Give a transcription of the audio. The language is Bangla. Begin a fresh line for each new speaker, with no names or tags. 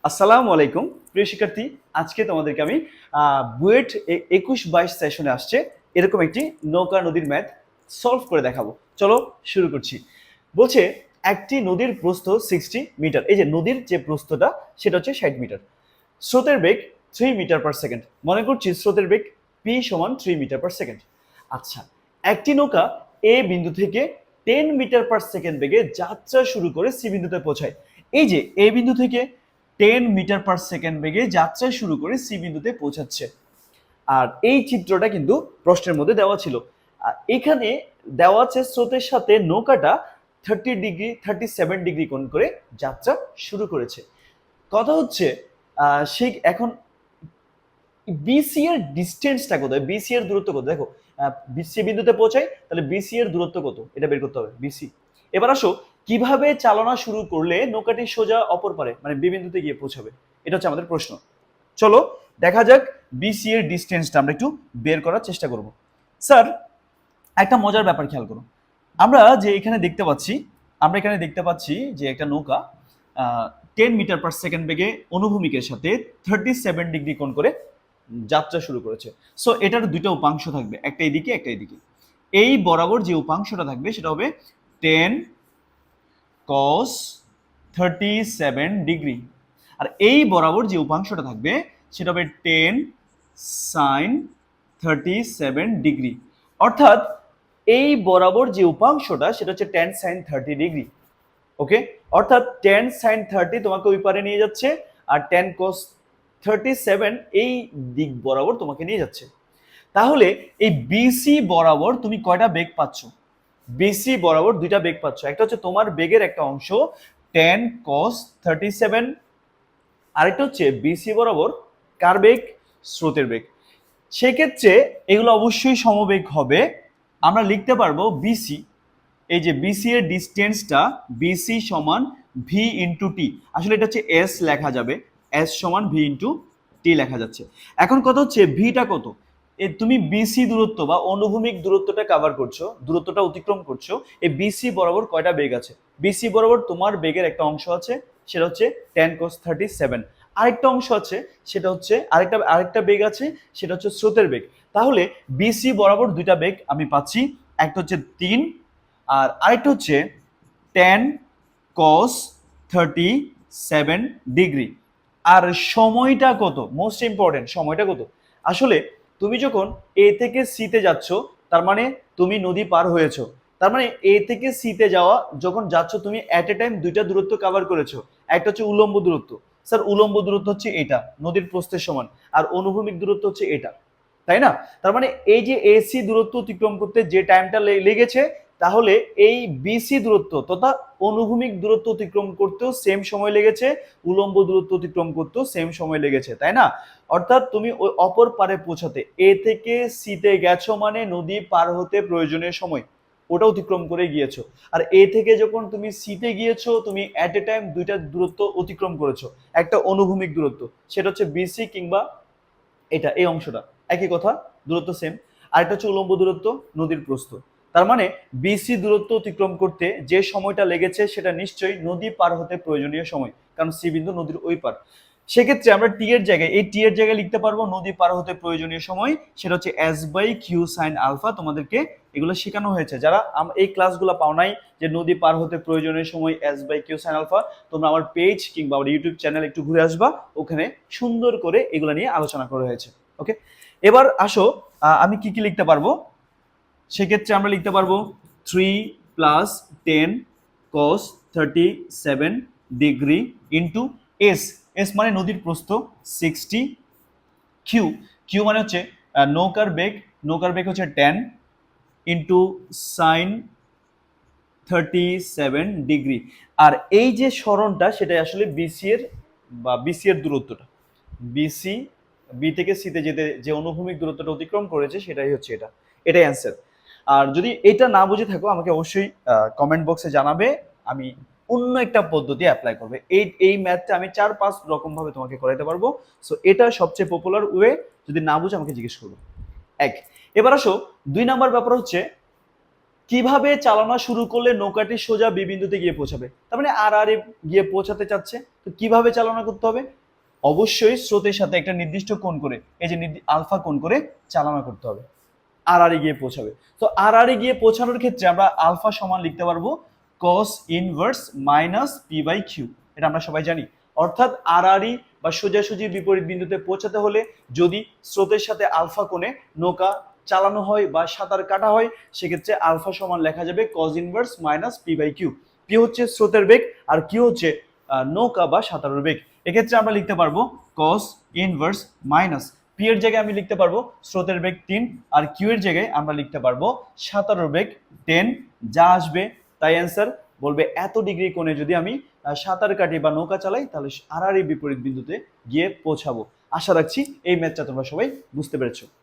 আসসালামু আলাইকুম প্রিয় শিক্ষার্থী, আজকে তোমাদেরকে আমি বুয়েট 21-22 সেশনে আসছে এরকম একটি নৌকা নদীর ম্যাথ সলভ করে দেখাবো। চলো শুরু করছি। বলছে একটি নদীর প্রস্থ 60 মিটার। এই যে নদীর যে প্রস্থটা সেটা হচ্ছে 60 মিটার। স্রোতের বেগ 3 মিটার/সেকেন্ড। মনে করছি স্রোতের বেগ পি সমান 3 মিটার/সেকেন্ড। আচ্ছা, একটি নৌকা এ বিন্দু থেকে 10 মিটার/সেকেন্ড বেগে যাত্রা শুরু করে সি বিন্দুতে পৌঁছায়। এই যে এ বিন্দু থেকে 10 মিটার/সেকেন্ড বেগে যাত্রা শুরু করে সি বিন্দুতে পৌঁছাচ্ছে। আর এই চিত্রটা কিন্তু প্রশ্নের মধ্যে দেওয়া ছিল। আর এখানে দেওয়া আছে স্রোতের সাথে নৌকাটা 37 ডিগ্রি কোণ করে যাত্রা শুরু করেছে। কথা হচ্ছে সে এখন বিসি এর ডিস্টেন্সটা কত, বিসি এর দূরত্ব কত। দেখো বিসি বিন্দুতে পৌঁছায়, তাহলে বিসি এর দূরত্ব কত এটা বের করতে হবে, বিসি। এবার আসো কিভাবে চালনা শুরু করলে নৌকাটি সোজা অপর পারে মানে বি বিন্দুতে গিয়ে পৌঁছাবে, এটা হচ্ছে আমাদের প্রশ্ন। চলো দেখা যাক বিসি এর ডিস্টেন্সটা আমরা একটু বের করার চেষ্টা করব। স্যার, একটা মজার ব্যাপার খেয়াল করো। আমরা যে এখানে দেখতে পাচ্ছি, যে একটা নৌকা 10 মিটার/সেকেন্ড বেগে অনুভূমিকের সাথে 37 ডিগ্রি কোণ করে যাত্রা শুরু করেছে। সো এটার দুইটা উপাংশ থাকবে, একটা এদিকে একটা এদিকে। এই বরাবর যে উপাংশটা থাকবে সেটা হবে 10 cos 37 ডিগ্রি, আর এই বরাবর যে উপাংশটা থাকবে সেটা হবে 10 sin 37 ডিগ্রি। অর্থাৎ এই বরাবর যে উপাংশটা সেটা হচ্ছে 10 sin 30 ডিগ্রি। ওকে, অর্থাৎ 10 sin 30 তোমাকে ওই পারে নিয়ে যাচ্ছে, আর 10 cos 37 এই দিক বরাবর তোমাকে নিয়ে যাচ্ছে। তাহলে এই বিসি বরাবর তুমি কয়টা বেগ পাচ্ছ? বিসি বরাবর দুইটা বেগ পাচ্ছ। একটা হচ্ছে তোমার বেগের একটা অংশ 10 cos 37, আরেকটা হচ্ছে বিসি বরাবর কার বেগ? স্রোতের বেগ। সেক্ষেত্রে এগুলো অবশ্যই সমবেগ হবে। আমরা লিখতে পারবো বিসি, এই যে বিসি এর ডিস্টেন্সটা বিসি সমান ভি ইন্টু টি। আসলে এটা হচ্ছে এস লেখা যাবে, এস সমান ভি ইন্টু টি লেখা যাচ্ছে। এখন কথা হচ্ছে ভিটা কত? তুমি বিসি দূরত্ব বা অনুভূমিক দূরত্বটা কভার করছো, দূরত্বটা অতিক্রম করছো। এই বিসি বরাবর কয়টা বেগ আছে? বিসি বরাবর তোমার বেগের একটা অংশ আছে, সেটা হচ্ছে 10 cos 37। আরেকটা অংশ আছে, সেটা হচ্ছে আরেকটা বেগ আছে, সেটা হচ্ছে স্রোতের বেগ। তাহলে বিসি বরাবর দুইটা বেগ আমি পাচ্ছি, একটা হচ্ছে 3 আর আরেকটা হচ্ছে 10 cos 37 ডিগ্রি। আর সময়টা কত? মোস্ট ইম্পর্টেন্ট, সময়টা কত? আসলে তুমি যখন এ থেকে সিতে যাচ্ছ, তার মানে তুমি নদী পার হয়েছো। তার মানে এ থেকে সিতে যাওয়া যখন যাচ্ছ তুমি এট এ টাইম দুইটা দূরত্ব কভার করেছো। একটা হচ্ছে উলম্ব দূরত্ব, স্যার উলম্ব দূরত্ব হচ্ছে এটা নদীর প্রস্থের সমান, আর অনুভূমিক দূরত্ব হচ্ছে এটা, তাই না? তার মানে এই যে এসি দূরত্ব অতিক্রম করতে যে টাইমটা লেগেছে, তাহলে এই বিসি দূরত্ব তথা অনুভূমিক দূরত্ব অতিক্রম করতেও সেম সময় লেগেছে, উলম্ব দূরত্ব অতিক্রম করতেও সেম সময় লেগেছে, তাই না? অর্থাৎ তুমি ওই অপর পারে পৌঁছাতে এ থেকে সিতে গেছো মানে নদী পার হতে প্রয়োজনীয় সময় ওটা অতিক্রম করে গিয়েছো। আর এ থেকে যখন তুমি সিতে গিয়েছো, তুমি এট এ টাইম দুইটা দূরত্ব অতিক্রম করেছো। একটা অনুভূমিক দূরত্ব, সেটা হচ্ছে বিসি কিংবা এটা এই অংশটা একই কথা, দূরত্ব সেম। আরেকটা হচ্ছে উলম্ব দূরত্ব, নদীর প্রস্থ। তার মানে বিসি দূরত্ব অতিক্রম করতে যে সময়টা লেগেছে সেটা নিশ্চয়ই নদী পার হতে প্রয়োজনীয় সময়, কারণ সি বিন্দু নদীর ওই পার। সেক্ষেত্রে আমরা টি এর জায়গায়, এই টি এর জায়গায় লিখতে পারবো নদী পার হতে প্রয়োজনীয় সময়, সেটা হচ্ছে S by Q sine alpha. তোমাদেরকে এগুলো শেখানো হয়েছে, যারা এই ক্লাসগুলো পাও নাই যে নদী পার হতে প্রয়োজনীয় সময় S by Q sine alpha, তোমরা আমার পেজ কিংবা আমার ইউটিউব চ্যানেল একটু ঘুরে আসবা, ওখানে সুন্দর করে এগুলো নিয়ে আলোচনা করা হয়েছে। ওকে, এবার আসো আমি কি কি লিখতে পারবো। সেক্ষেত্রে আমরা লিখতে পারবো 3 plus 10 cos 37 degree into S. S মানে নদীর প্রস্থ 60, কিউ কিউ মানে হচ্ছে নৌকার বেগ, নৌকার বেগ হচ্ছে 10 ইন্টু সাইন 37 ডিগ্রি। আর এই যে সরণটা সেটা আসলে বিসি এর বা বিসি এর দূরত্বটা, বিসি বি থেকে সিতে যেতে যে অনুভূমিক দূরত্বটা অতিক্রম করেছে সেটাই হচ্ছে এটা, এটাই অ্যান্সার। আর যদি এটা না বুঝে থাকো আমাকে অবশ্যই কমেন্ট বক্সে জানাবে, আমি অন্য একটা পদ্ধতি অ্যাপ্লাই করবে। এই ম্যাথটা আমি 4-5 রকম ভাবে তোমাকে করাইতে পারবো। সো এটা সবচেয়ে পপুলার ওয়ে, যদি না বুঝে আমাকে জিজ্ঞেস করবো। এক, এবার আসো 2 নাম্বার ব্যাপার হচ্ছে কিভাবে চালানো শুরু করলে নৌকাটি সোজা বি বিন্দুতে গিয়ে পৌঁছাবে? তার মানে আর আর গিয়ে পৌঁছাতে চাচ্ছে, তো কিভাবে চালনা করতে হবে? অবশ্যই স্রোতের সাথে একটা নির্দিষ্ট কোণ করে, এই যে আলফা কোণ করে চালনা করতে হবে, আর আর গিয়ে পৌঁছাবে। তো আর আর গিয়ে পৌঁছানোর ক্ষেত্রে আমরা আলফা সমান লিখতে পারবো cos inverse minus P by Q, এটা আমরা সবাই জানি। অর্থাৎ আর আর বা সোজাসুজি বিপরীত বিন্দুতে পৌঁছাতে হলে যদি স্রোতের সাথে আলফা কোণে নৌকা চালানো হয় বা সাঁতার কাটা হয়, সেক্ষেত্রে আলফা সমান লেখা যাবে cos inverse minus P by Q. P হচ্ছে স্রোতের বেগ আর কিউ হচ্ছে নৌকা বা সাঁতারের বেগ। এক্ষেত্রে আমরা লিখতে পারবো cos ইনভার্স মাইনাস পি এর জায়গায় আমি লিখতে পারবো স্রোতের বেগ 3, আর কিউ এর জায়গায় আমরা লিখতে পারবো সাঁতারের বেগ 10। যা আসবে তাই অ্যান্সার বলবে এত ডিগ্রি কোণে যদি আমি সাঁতার কাটি বা নৌকা চালাই তাহলে আর আর বিপরীত বিন্দুতে গিয়ে পৌঁছাবো। আশা রাখছি এই ম্যাথটা তোমরা সবাই বুঝতে পেরেছো।